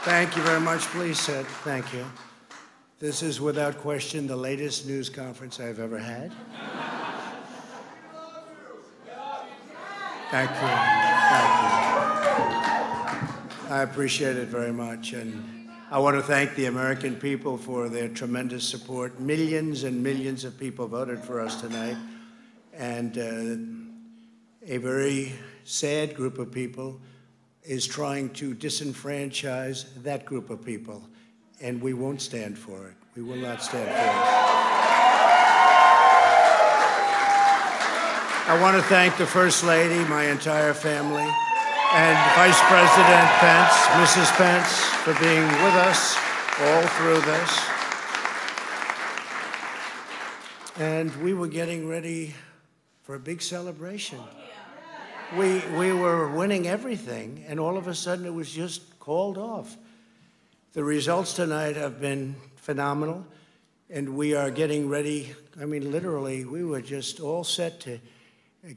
Thank you very much. Please sit. Thank you. This is without question the latest news conference I've ever had. Thank you. Thank you. I appreciate it very much. And I want to thank the American people for their tremendous support. Millions and millions of people voted for us tonight. And a very sad group of people is trying to disenfranchise that group of people. And we won't stand for it. We will not stand for it. I want to thank the First Lady, my entire family, and Vice President Pence, Mrs. Pence, for being with us all through this. And we were getting ready for a big celebration. We were winning everything, and all of a sudden it was just called off. The results tonight have been phenomenal, and we are getting ready. I mean, literally, we were just all set to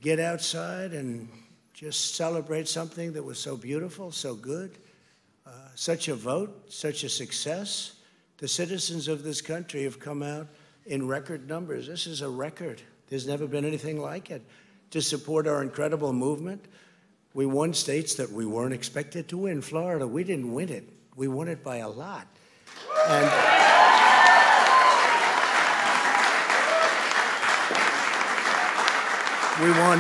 get outside and just celebrate something that was so beautiful, so good. Such a vote, such a success. The citizens of this country have come out in record numbers. This is a record. There's never been anything like it. To support our incredible movement. We won states that we weren't expected to win. Florida, we didn't win it. We won it by a lot. And we won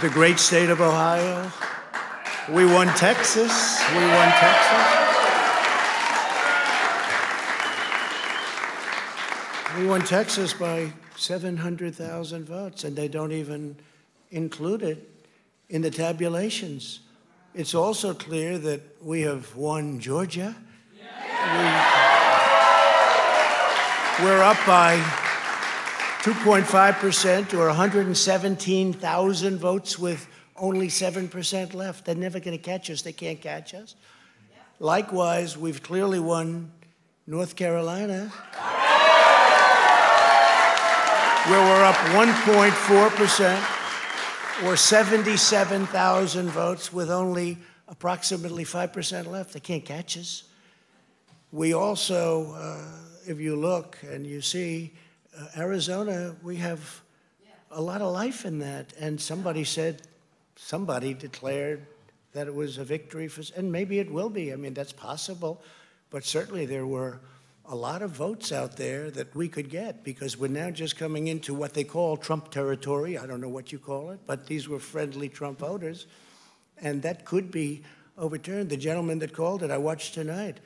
the great state of Ohio. We won Texas. We won Texas. We won Texas by 700,000 votes, and they don't even include it in the tabulations. It's also clear that we have won Georgia. We're up by 2.5% or 117,000 votes with only 7% left. They're never going to catch us. They can't catch us. Likewise, we've clearly won North Carolina, where we're up 1.4% or 77,000 votes with only approximately 5% left. They can't catch us. We also, if you look and you see, Arizona, we have a lot of life in that. And somebody declared that it was a victory for, and maybe it will be. I mean, that's possible. But certainly there were a lot of votes out there that we could get because we're now just coming into what they call Trump territory. I don't know what you call it, but these were friendly Trump voters. And that could be overturned. The gentleman that called it, I watched tonight,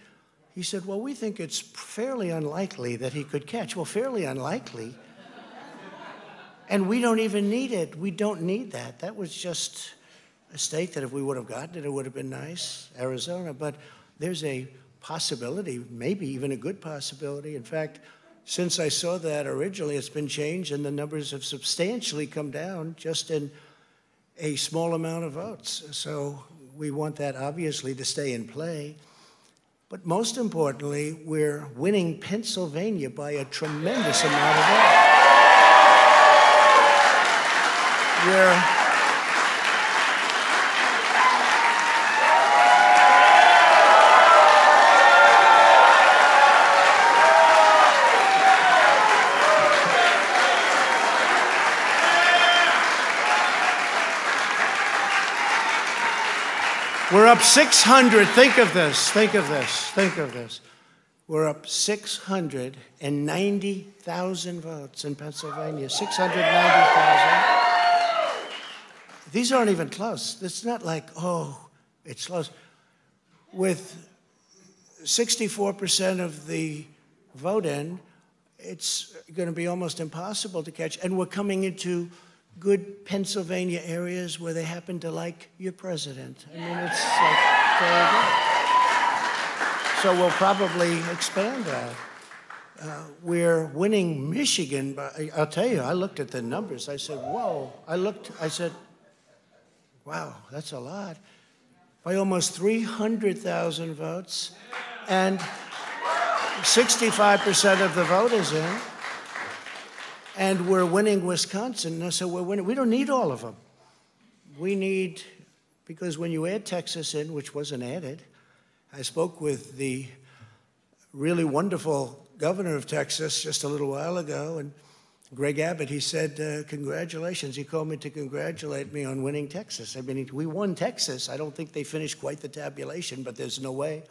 he said, well, we think it's fairly unlikely that he could catch. Well, fairly unlikely. And we don't even need it. We don't need that. That was just a state that if we would have gotten it, it would have been nice, Arizona. But there's a possibility, maybe even a good possibility. In fact, since I saw that originally, it's been changed and the numbers have substantially come down just in a small amount of votes. So we want that obviously to stay in play. But most importantly, we're winning Pennsylvania by a tremendous amount of votes. We're up 600, think of this. We're up 690,000 votes in Pennsylvania, 690,000. These aren't even close. It's not like, oh, it's close. With 64% of the vote in, it's going to be almost impossible to catch. And we're coming into good Pennsylvania areas where they happen to like your president. I mean, it's like very good. So we'll probably expand that. We're winning Michigan, but I'll tell you, I looked at the numbers. I said, whoa. I said, wow, that's a lot. By almost 300,000 votes, and 65% of the vote is in. And we're winning Wisconsin, so we're winning. We don't need all of them. We need, because when you add Texas in, which wasn't added, I spoke with the really wonderful governor of Texas just a little while ago, and Greg Abbott, he said, congratulations. He called me to congratulate me on winning Texas. I mean, we won Texas. I don't think they finished quite the tabulation, but there's no way.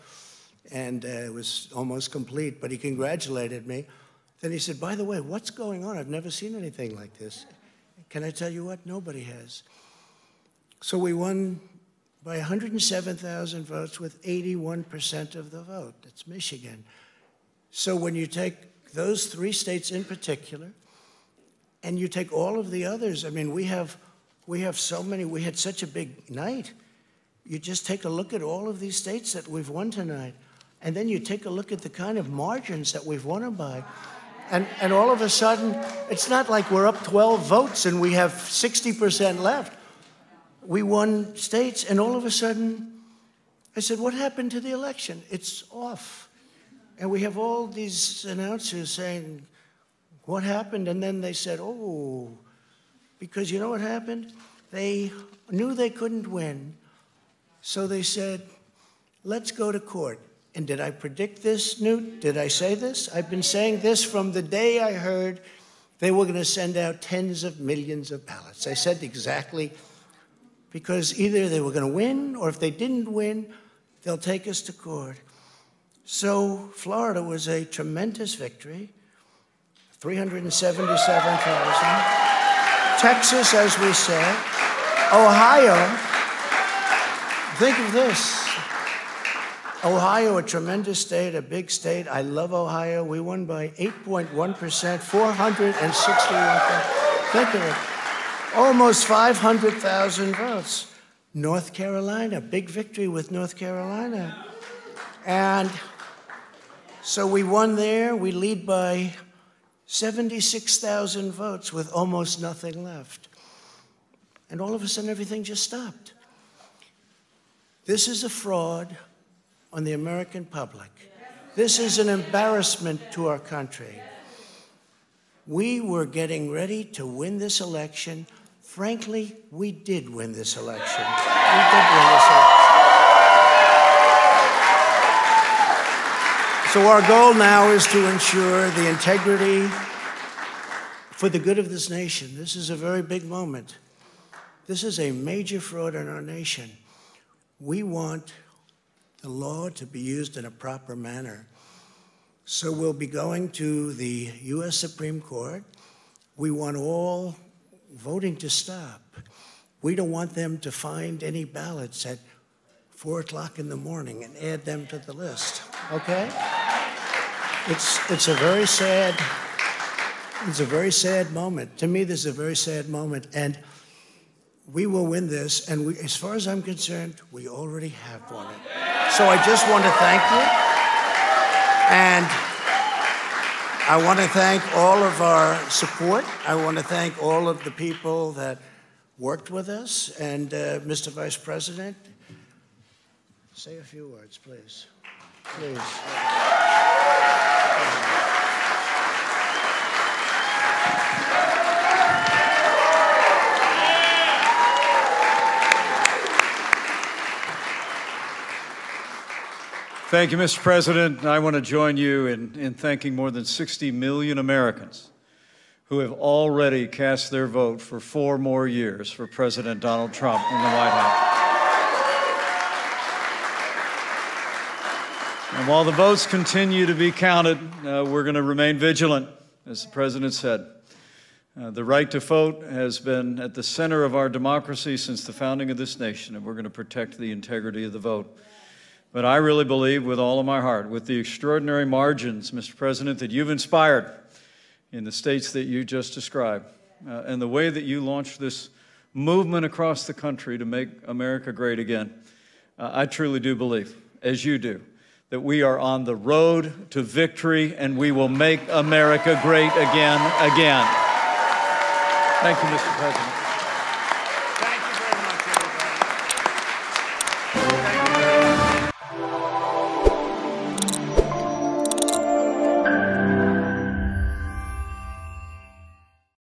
And it was almost complete, but he congratulated me. Then he said, by the way, what's going on? I've never seen anything like this. Can I tell you what? Nobody has. So we won by 107,000 votes with 81% of the vote. That's Michigan. So when you take those 3 states in particular, and you take all of the others, I mean, we have so many, we had such a big night. You just take a look at all of these states that we've won tonight, and then you take a look at the kind of margins that we've won them by. And all of a sudden, it's not like we're up 12 votes and we have 60% left. We won states, and all of a sudden, I said, what happened to the election? It's off. And we have all these announcers saying, what happened? And then they said, oh, because you know what happened? They knew they couldn't win. So they said, let's go to court. And did I predict this, Newt? Did I say this? I've been saying this from the day I heard they were going to send out tens of millions of ballots. I said exactly, because either they were going to win, or if they didn't win, they'll take us to court. So Florida was a tremendous victory, 377,000. Texas, as we said. Ohio, think of this. Ohio, a tremendous state, a big state. I love Ohio. We won by 8.1%, 461,000. Think of it. Almost 500,000 votes. North Carolina, big victory with North Carolina. And so we won there. We lead by 76,000 votes with almost nothing left. And all of a sudden, everything just stopped. This is a fraud on the American public. This is an embarrassment to our country. We were getting ready to win this election. Frankly, we did win this election. We did win this election. So our goal now is to ensure the integrity for the good of this nation. This is a very big moment. This is a major fraud in our nation. We want the law to be used in a proper manner. So we'll be going to the U.S. Supreme Court. We want all voting to stop. We don't want them to find any ballots at 4 o'clock in the morning and add them to the list, okay? It's a very sad moment. To me, this is a very sad moment, and we will win this, and we, as far as I'm concerned, we already have won it. So I just want to thank you, and I want to thank all of our support. I want to thank all of the people that worked with us, and Mr. Vice President, say a few words, please. Please. Thank you, Mr. President. I want to join you in thanking more than 60 million Americans who have already cast their vote for 4 more years for President Donald Trump in the White House. And while the votes continue to be counted, we're going to remain vigilant, as the President said. The right to vote has been at the center of our democracy since the founding of this nation, and we're going to protect the integrity of the vote. But I really believe with all of my heart, with the extraordinary margins, Mr. President, that you've inspired in the states that you just described, and the way that you launched this movement across the country to make America great again, I truly do believe, as you do, that we are on the road to victory and we will make America great again. Thank you, Mr. President.